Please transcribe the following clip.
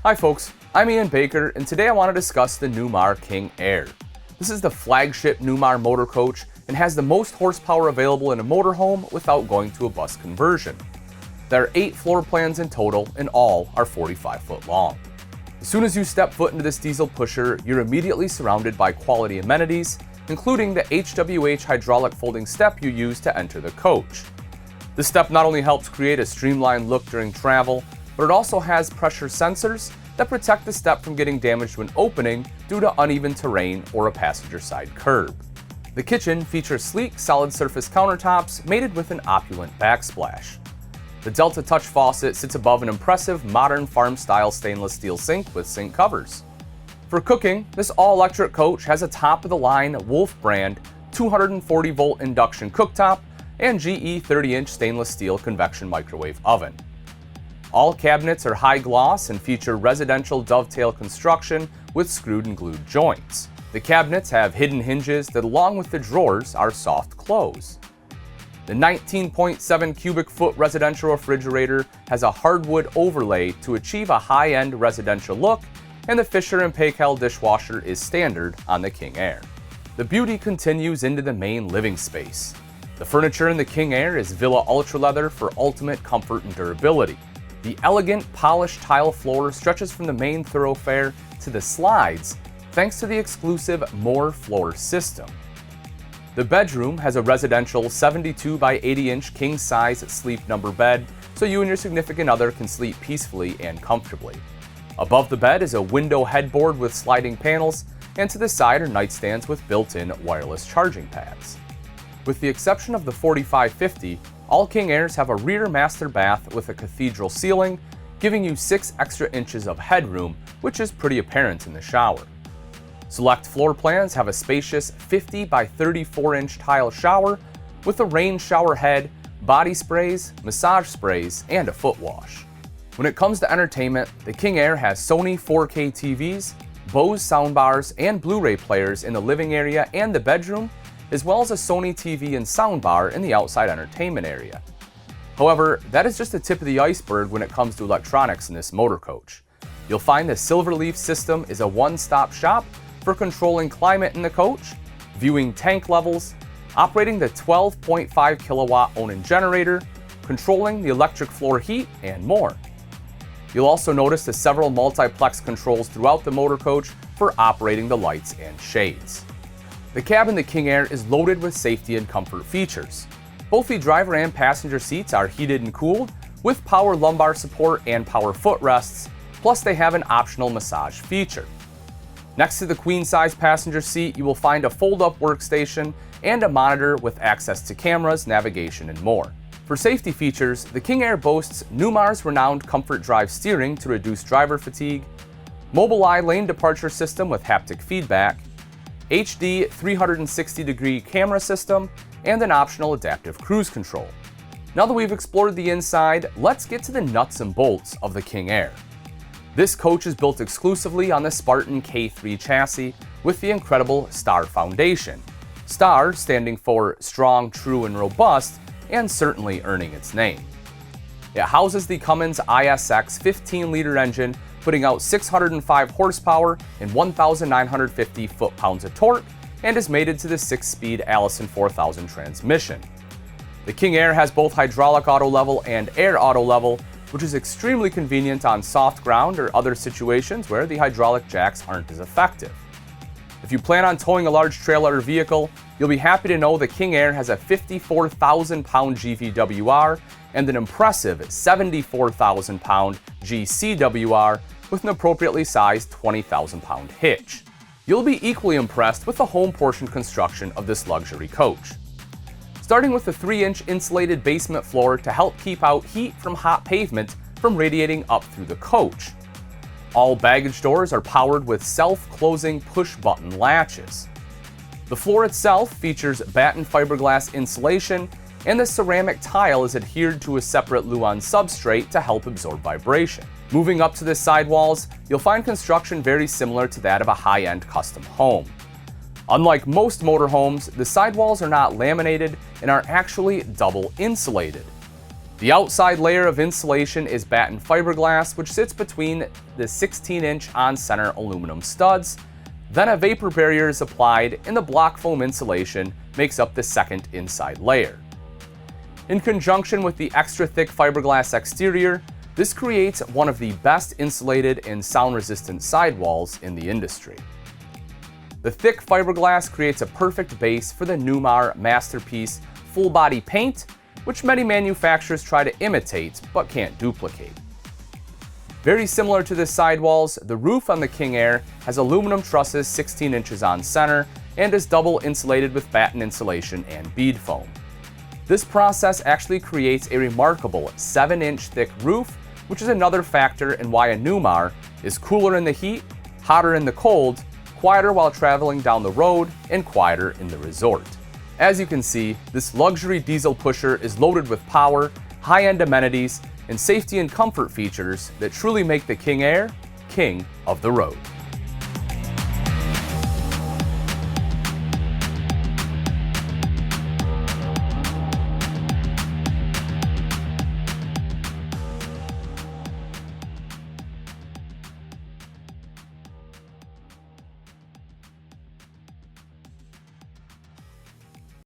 Hi folks, I'm Ian Baker, and today I want to discuss the Newmar King Aire. This is the flagship Newmar motor coach and has the most horsepower available in a motorhome without going to a bus conversion. There are 8 floor plans in total, and all are 45 foot long. As soon as you step foot into this diesel pusher, you're immediately surrounded by quality amenities, including the HWH hydraulic folding step you use to enter the coach. This step not only helps create a streamlined look during travel, but it also has pressure sensors that protect the step from getting damaged when opening due to uneven terrain or a passenger side curb. The kitchen features sleek solid surface countertops mated with an opulent backsplash. The Delta Touch faucet sits above an impressive modern farm-style stainless steel sink with sink covers. For cooking, this all-electric coach has a top-of-the-line Wolf brand 240-volt induction cooktop and GE 30-inch stainless steel convection microwave oven. All cabinets are high gloss and feature residential dovetail construction with screwed and glued joints. The cabinets have hidden hinges that, along with the drawers, are soft close. The 19.7 cubic foot residential refrigerator has a hardwood overlay to achieve a high-end residential look, and the Fisher & Paykel dishwasher is standard on the King Aire. The beauty continues into the main living space. The furniture in the King Aire is Villa Ultra Leather for ultimate comfort and durability. The elegant, polished tile floor stretches from the main thoroughfare to the slides thanks to the exclusive More Floor system. The bedroom has a residential 72 by 80-inch king-size sleep number bed, so you and your significant other can sleep peacefully and comfortably. Above the bed is a window headboard with sliding panels, and to the side are nightstands with built-in wireless charging pads. With the exception of the 4550, all King Aires have a rear master bath with a cathedral ceiling, giving you 6 extra inches of headroom, which is pretty apparent in the shower. Select floor plans have a spacious 50 by 34-inch tile shower with a rain shower head, body sprays, massage sprays, and a foot wash. When it comes to entertainment, the King Aire has Sony 4K TVs, Bose soundbars, and Blu-ray players in the living area and the bedroom, as well as a Sony TV and soundbar in the outside entertainment area. However, that is just the tip of the iceberg when it comes to electronics in this motor coach. You'll find the Silverleaf system is a one-stop shop for controlling climate in the coach, viewing tank levels, operating the 12.5 kilowatt Onan generator, controlling the electric floor heat, and more. You'll also notice the several multiplex controls throughout the motor coach for operating the lights and shades. The cab in the King Aire is loaded with safety and comfort features. Both the driver and passenger seats are heated and cooled with power lumbar support and power footrests, plus they have an optional massage feature. Next to the queen-size passenger seat, you will find a fold-up workstation and a monitor with access to cameras, navigation, and more. For safety features, the King Aire boasts Newmar's renowned Comfort Drive steering to reduce driver fatigue, Mobileye lane departure system with haptic feedback, HD 360-degree camera system, and an optional adaptive cruise control. Now that we've explored the inside, let's get to the nuts and bolts of the King Aire. This coach is built exclusively on the Spartan K3 chassis with the incredible STAR foundation. STAR standing for strong, true, and robust, and certainly earning its name. It houses the Cummins ISX 15-liter engine, putting out 605 horsepower and 1,950 foot-pounds of torque, and is mated to the 6-speed Allison 4000 transmission. The King Aire has both hydraulic auto level and air auto level, which is extremely convenient on soft ground or other situations where the hydraulic jacks aren't as effective. If you plan on towing a large trailer or vehicle, you'll be happy to know the King Aire has a 54,000-pound GVWR and an impressive 74,000-pound GCWR with an appropriately sized 20,000-pound hitch. You'll be equally impressed with the home portion construction of this luxury coach. Starting with the 3-inch insulated basement floor to help keep out heat from hot pavement from radiating up through the coach. All baggage doors are powered with self-closing push-button latches. The floor itself features batten fiberglass insulation, and the ceramic tile is adhered to a separate Luan substrate to help absorb vibration. Moving up to the sidewalls, you'll find construction very similar to that of a high-end custom home. Unlike most motorhomes, the sidewalls are not laminated and are actually double insulated. The outside layer of insulation is batten fiberglass, which sits between the 16-inch on-center aluminum studs. Then a vapor barrier is applied, and the block foam insulation makes up the second inside layer. In conjunction with the extra thick fiberglass exterior, this creates one of the best insulated and sound-resistant sidewalls in the industry. The thick fiberglass creates a perfect base for the Newmar Masterpiece full-body paint, which many manufacturers try to imitate but can't duplicate. Very similar to the sidewalls, the roof on the King Aire has aluminum trusses 16 inches on center and is double insulated with batten insulation and bead foam. This process actually creates a remarkable 7-inch thick roof, which is another factor in why a Newmar is cooler in the heat, hotter in the cold, quieter while traveling down the road, and quieter in the resort. As you can see, this luxury diesel pusher is loaded with power, high-end amenities, and safety and comfort features that truly make the King Aire king of the road.